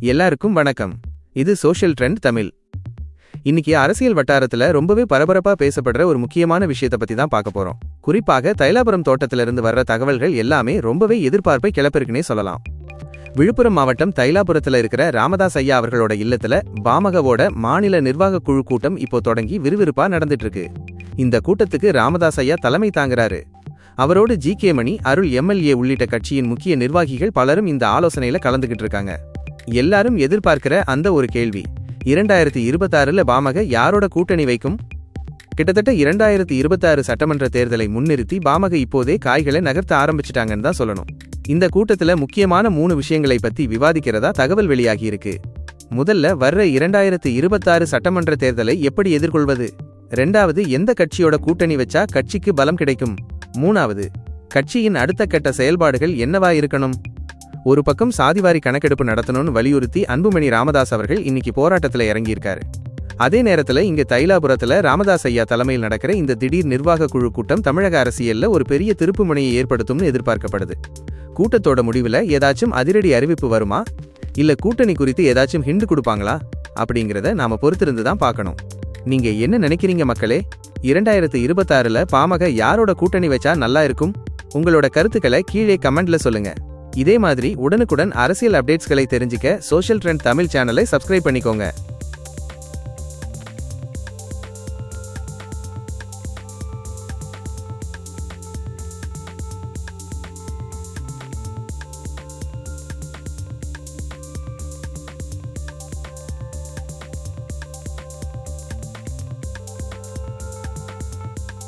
எல்லாருக்கும் வணக்கம். இது சோஷியல் ட்ரெண்ட் தமிழ். இன்னைக்கு அரசியல் வட்டாரத்துல ரொம்பவே பரபரப்பா பேசப்படுற ஒரு முக்கியமான விஷயத்தை பத்தி தான் பார்க்க போறோம். குறிப்பாக தைலாபுரம் தோட்டத்திலிருந்து வர்ற தகவல்கள் எல்லாமே ரொம்பவே எதிர்பார்ப்பை கிளப்பிருக்குன்னே சொல்லலாம். விழுப்புரம் மாவட்டம் தைலாபுரத்துல இருக்கிற ராமதாஸ் ஐயா அவர்களோட இல்லத்துல பாமகவோட மாநில நிர்வாக குழு கூட்டம் இப்போ தொடங்கி விறுவிறுப்பா நடந்துட்டு இருக்கு. இந்த கூட்டத்துக்கு ராமதாஸ் ஐயா தலைமை தாங்குறாரு. அவரோடு ஜி.கே. மணி, அருள் எம்எல்ஏ உள்ளிட்ட கட்சியின் முக்கிய நிர்வாகிகள் பலரும் இந்த ஆலோசனையில கலந்துகிட்டு இருக்காங்க. எல்லாரும் எதிர்பார்க்கிற அந்த ஒரு கேள்வி, 2026ல பாமக யாரோட கூட்டணி வைக்கும்? கிட்டத்தட்ட 2026 சட்டமன்ற தேர்தலை முன்னிறுத்தி பாமக இப்போதே காய்களை நகர்த்த ஆரம்பிச்சிட்டாங்கன்னு தான் சொல்லணும். இந்த கூட்டத்துல முக்கியமான 3 விஷயங்களை பத்தி விவாதிக்கிறதா தகவல் வெளியாகி இருக்கு. முதல்ல, வர்ற 2026 சட்டமன்ற தேர்தலை எப்படி எதிர்கொள்வது? 2வது, எந்த கட்சியோட கூட்டணி வச்சா கட்சிக்கு பலம் கிடைக்கும்? 3வது, கட்சியின் அடுத்த கட்ட செயல்பாடுகள் என்னவா இருக்கணும்? ஒரு பக்கம் சாதிவாரி கணக்கெடுப்பு நடத்தணும்னு வலியுறுத்தி அன்புமணி ராமதாஸ் அவர்கள் இன்னைக்கு போராட்டத்துல இறங்கியிருக்காரு. அதே நேரத்துல இங்க தைலாபுரத்துல ராமதாஸ் ஐயா தலைமையில் நடக்கிற இந்த திடீர் நிர்வாக குழு கூட்டம் தமிழக அரசியல்ல ஒரு பெரிய திருப்பு முனையை ஏற்படுத்தும்னு எதிர்பார்க்கப்படுது. கூட்டத்தோட முடிவுல ஏதாச்சும் அதிரடி அறிவிப்பு வருமா, இல்ல கூட்டணி குறித்து ஏதாச்சும் ஹிண்ட் கொடுப்பாங்களா அப்படிங்கறத நாம பொறுத்திருந்து தான் பார்க்கணும். நீங்க என்ன நினைக்கிறீங்க மக்களே? 2026ல பாமக யாரோட கூட்டணி வச்சா நல்லா இருக்கும்? உங்களோட கருத்துக்களை கீழே கமெண்ட்ல சொல்லுங்க. இதே மாதிரி உடனுக்குடன் அரசியல் அப்டேட்ஸ்களை தெரிஞ்சுக்க சோஷியல் ட்ரெண்ட் தமிழ் சேனலை சப்ஸ்கிரைப் பண்ணிக்கோங்க.